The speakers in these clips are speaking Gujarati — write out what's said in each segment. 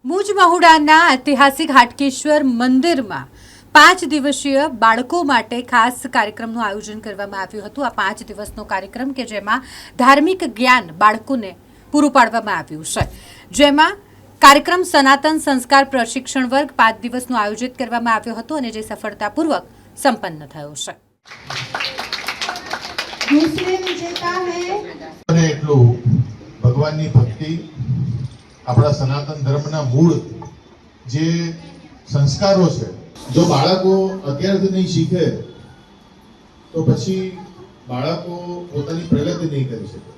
મુજ મહુડાના ઐતિહાસિક હાટકેશ્વર મંદિરમાં 5 દિવસીય બાળકો માટે ખાસ કાર્યક્રમનું આયોજન કરવામાં આવ્યું હતું। આ 5 દિવસનો કાર્યક્રમ કે જેમાં ધાર્મિક જ્ઞાન બાળકોને પૂરું પાડવામાં આવ્યું છે, જેમાં કાર્યક્રમ સનાતન સંસ્કાર પ્રશિક્ષણ વર્ગ 5 દિવસનું આયોજિત કરવામાં આવ્યો હતો અને જે સફળતાપૂર્વક સંપન્ન થયો છે। दूसरे विजेता है એટલું ભગવાનની ભક્તિ આપણા સનાતન ધર્મના મૂળ જે સંસ્કારો છે, જો બાળકો અત્યારથી નહીં શીખે તો પછી બાળકો પોતાની પ્રગતિ નહીં કરી શકે।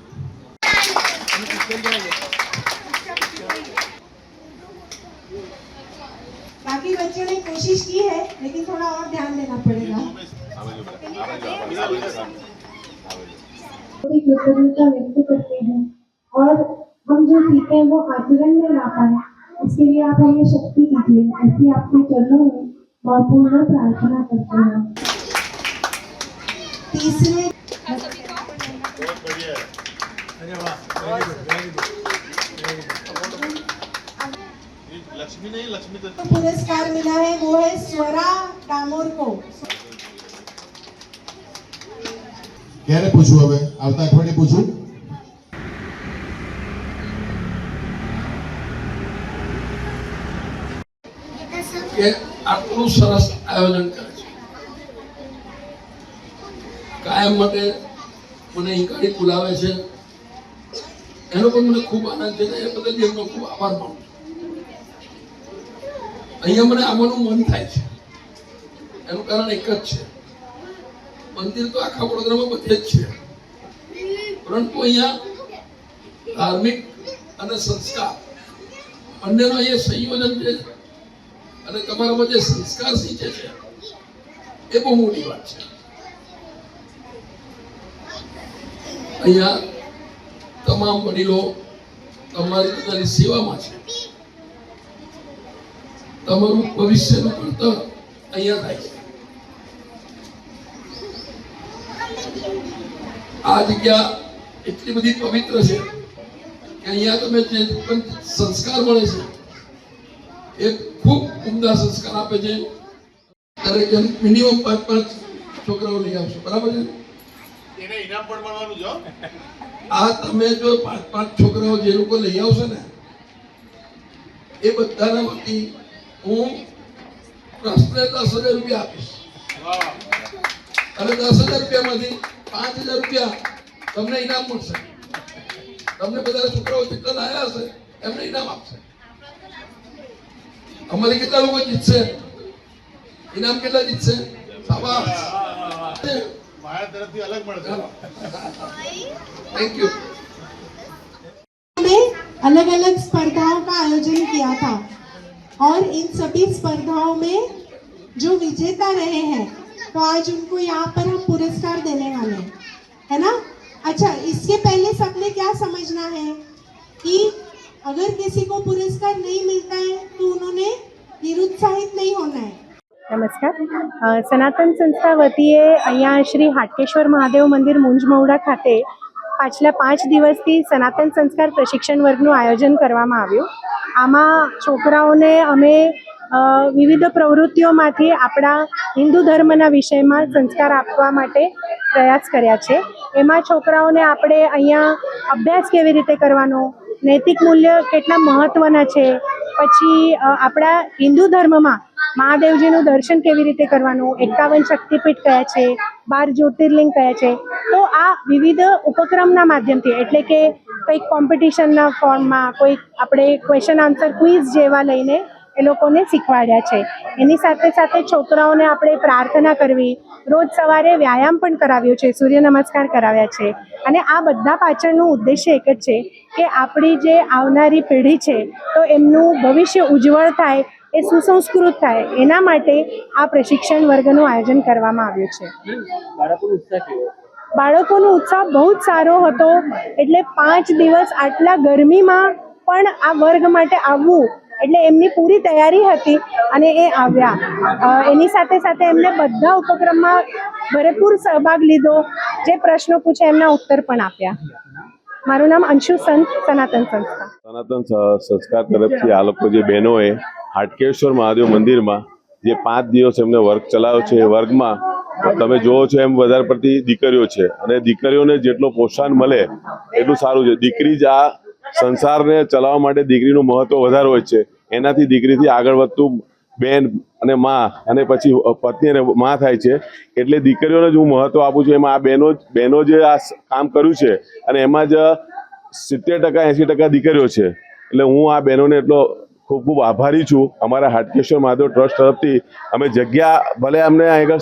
बाकी बच्चों ने कोशिश की है, लेकिन थोड़ा और ध्यान देना पड़ेगा। कृतज्ञता व्यक्त करते हैं और हम जो सीखे हैं वो आचरण में ला पाए, इसके लिए आप हमें शक्ति दीजिए, ऐसी आपके चरणों में पूर्ण प्रार्थना करते हैं। तीसरे લક્ષ્મી નહીં, લક્ષ્મી તો पुरस्कार मिला है वो है स्वरा डामोर को। ક્યારે પૂછું? હવે આવતા અઠવાડિયે પૂછું। કે આટલું સરસ આયોજન કરે છે। કાયમ માટે મને અહીં ગાડી બોલાવે છે, એનો પણ મને ખૂબ આનંદ છે, એ બદલ એમનો ખૂબ આભાર માનું છું। અહીંયા મને આવવાનું મન થાય છે, એનું કારણ એક જ છે, મંદિર તો આખા વડોદરામાં બધે જ છે, પરંતુ અહીંયા ધાર્મિક અને સંસ્કાર બંનેનો એ સંયોજન છે અને તમારામાં જે સંસ્કાર શીખે છે એ બહુ મોટી વાત છે। અહીંયા તમામ વડીલો તમારી પોતાની સેવામાં છે, તમારું ભવિષ્યનું ઘડતર અહીંયા થાય છે। આ જગ્યા એટલી બધી પવિત્ર છે કે અહીંયા તમે જે પણ સંસ્કાર મળે છે એ ખૂબ ઉમદા સંસ્કાર આપે છે। દરેક જણ મિનિમમ 5 છોકરાઓ લઈ આવશો, બરાબર છે? એને ઇનામ પણ મળવાનું જો। આ તમે જો 5 છોકરાઓ જે લોકો લઈ આવશો ને એ બધાના વતી હું ટ્રસ્ટને 10,000 રૂપિયા આપીશ અને 10,000 રૂપિયામાંથી 5,000 રૂપિયા તમને ઇનામ મળશે। તમને બધા છોકરાઓ જેટલા લાયા હશે એમને ઇનામ આપશે। અમારે કેટલા લોકો જીતશે? ઇનામ કેટલા જીતશે? શાબાશ, મારા તરફથી અલગ મળશે। Thank you. में अलग अलग स्पर्धाओं का आयोजन किया था और इन सभी स्पर्धाओं में जो विजेता रहे हैं तो आज उनको यहाँ पर हम पुरस्कार देने वाले हैं, है ना। अच्छा, इसके पहले सबने क्या समझना है कि अगर किसी को पुरस्कार नहीं मिलता है तो उन्होंने निरुत्साहित नहीं होना है। નમસ્કાર, સનાતન સંસ્થા વતીએ અહીંયા શ્રી હાટકેશ્વર મહાદેવ મંદિર મુંજ મહુડા ખાતે પાછલા 5 દિવસથી સનાતન સંસ્કાર પ્રશિક્ષણ વર્ગનું આયોજન કરવામાં આવ્યું। આમાં છોકરાઓને અમે વિવિધ પ્રવૃત્તિઓમાંથી આપણા હિન્દુ ધર્મના વિષયમાં સંસ્કાર આપવા માટે પ્રયાસ કર્યા છે। એમાં છોકરાઓને આપણે અહીંયા અભ્યાસ કેવી રીતે કરવાનો, નૈતિક મૂલ્ય કેટલા મહત્ત્વના છે, પછી આપણા હિન્દુ ધર્મમાં મહાદેવજીનું દર્શન કેવી રીતે કરવાનું, 51 શક્તિપીઠ કયા છે, 12 જ્યોતિર્લિંગ કયા છે, તો આ વિવિધ ઉપક્રમના માધ્યમથી, એટલે કે કંઈક કોમ્પિટિશનના ફોર્મમાં, કોઈક આપણે ક્વેશ્ચન આન્સર ક્વિઝ જેવા લઈને એ લોકોને શીખવાડ્યા છે। એની સાથે સાથે છોકરાઓને આપણે પ્રાર્થના કરવી, રોજ સવારે વ્યાયામ પણ કરાવ્યો છે, સૂર્ય નમસ્કાર કરાવ્યા છે। અને આ બધા પાછળનું ઉદ્દેશ્ય એક જ છે કે આપણી જે આવનારી પેઢી છે તો એમનું ભવિષ્ય ઉજ્જવળ થાય, એ સુસંસ્કૃત થાય, એના માટે આ પ્રશિક્ષણ વર્ગનું આયોજન કરવામાં આવ્યું છે। બાળકોનો ઉત્સાહ બહુ જ સારો હતો, એટલે 5 દિવસ આટલા ગરમીમાં પણ આ વર્ગ માટે આવવું એટલે એમની પૂરી તૈયારી હતી અને એ આવ્યા। એની સાથે સાથે એમને બધા ઉપક્રમમાં ભરપૂર સહભાગ લીધો, જે પ્રશ્નો પૂછે એમના ઉત્તર પણ આપ્યા। મારું નામ અંશુ સંત, સનાતન સંસ્થા. સનાતન સંસ્કાર તરફથી આ લોકો જે બહેનોએ હાટકેશ્વર મહાદેવ મંદિરમાં જે 5 દિવસ એમને વર્ગ ચલાવ્યો છે, એ વર્ગમાં તમે જોવો છો એમ વધારે પડતી દીકરીઓ છે અને દીકરીઓને જેટલો પ્રોત્સાહન મળે એટલું સારું છે. દીકરી જ આ સંસારને ચલાવવા માટે દીકરીનું મહત્વ વધારે હોય છે. એનાથી દીકરીથી આગળ વધતું બેન અને માં અને પછી પત્ની અને માં થાય છે. એટલે દીકરીઓને જ હું મહત્વ આપું છું. એમાં આ બહેનો જે આ કામ કર્યું છે અને એમાં જ 70% 80% દીકરીઓ છે. એટલે હું આ બહેનોને એટલો ખૂબ ખૂબ આભારી છું. અમારા હાટકેશ્વર મહાદેવ ટ્રસ્ટ તરફથી અમે જગ્યા ભલે અમને આગળ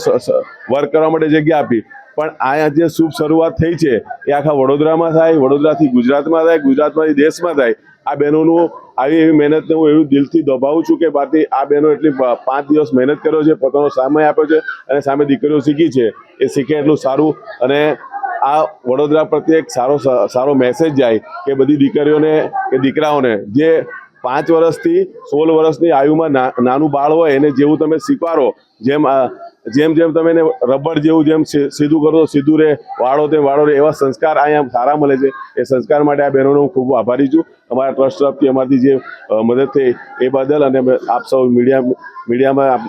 વર્ક કરવા માટે જગ્યા આપી, પણ આ જે શુભ શરૂઆત થઈ છે એ આખા વડોદરામાં થાય, વડોદરાથી ગુજરાતમાં થાય, ગુજરાતમાંથી દેશમાં થાય. આ બહેનોનું આવી એવી મહેનતને હું એવું દિલથી દબાવું છું કે બાકી આ બહેનો એટલી 5 દિવસ મહેનત કર્યો છે, પોતાનો સમય આપ્યો છે અને સામે દીકરીઓ શીખી છે. એ શીખે એટલું સારું અને આ વડોદરા પ્રત્યે એક સારો મેસેજ જાય કે બધી દીકરીઓને કે દીકરાઓને જે 5 વર્ષથી 16 વર્ષની આયુમાં નાનું બાળ હોય એને જેવું તમે શીખવાડો, જેમ તમે એને રબર જેવું જેમ સીધું કરો સીધું રહે, વાળો તે વાળો રહે, એવા સંસ્કાર અહીંયા સારા મળે છે. એ સંસ્કાર માટે આ બહેનોનો હું ખૂબ આભારી છું. અમારા ટ્રસ્ટ તરફથી અમારી જે મદદ થઈ એ બદલ અને આપ સૌ મીડિયામાં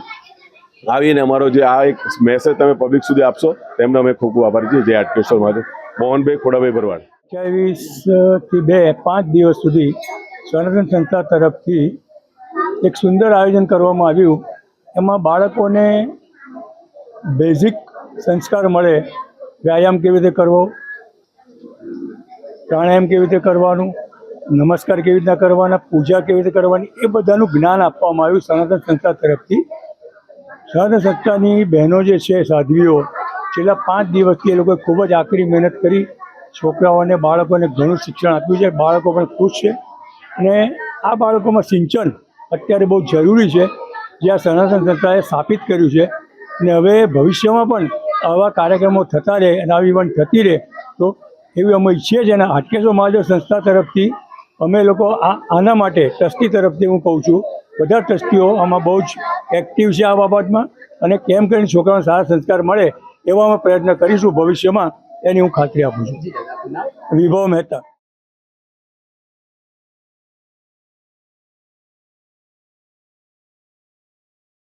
આવીને અમારો જે આ એક મેસેજ તમે પબ્લિક સુધી આપશો તેમને અમે ખૂબ ખૂબ આભારી છીએ. જય હાટકેશ્વર મહાદેવ. મોહનભાઈ ખોડાભાઈ ભરવાડ. 28 થી 5 દિવસ સુધી સનાતન સંસ્થા તરફથી એક સુંદર આયોજન કરવામાં આવ્યું. એમાં બાળકોને બેઝિક સંસ્કાર મળે, વ્યાયામ કેવી રીતે કરવો, પ્રાણાયામ કેવી રીતે કરવાનું, નમસ્કાર કેવી રીતના કરવાના, પૂજા કેવી રીતે કરવાની, એ બધાનું જ્ઞાન આપવામાં આવ્યું સનાતન સંસ્થા તરફથી. સનાતન સંસ્થાની બહેનો જે છે, સાધ્વીઓ, છેલ્લા 5 દિવસથી એ લોકોએ ખૂબ જ આકરી મહેનત કરી છોકરાઓને બાળકોને ઘણું શિક્ષણ આપ્યું છે. બાળકો પણ ખુશ છે અને આ બાળકોમાં સિંચન અત્યારે બહુ જરૂરી છે, જે આ સનાતન સંસ્થાએ સ્થાપિત કર્યું છે. અને હવે ભવિષ્યમાં પણ આવા કાર્યક્રમો થતા રહે અને આવી ઇવેન્ટ થતી રહે તો એવી અમે ઈચ્છીએ છીએ. અને હાટકેશ્વર મહાદેવ સંસ્થા તરફથી અમે લોકો આના માટે ટ્રસ્ટી તરફથી હું કહું છું, બધા ટ્રસ્ટીઓ આમાં બહુ જ એક્ટિવ છે આ બાબતમાં અને કેમ કરીને છોકરાઓને સારા સંસ્કાર મળે એવા અમે પ્રયત્ન કરીશું ભવિષ્યમાં, એની હું ખાતરી આપું છું. વિભવ મહેતા.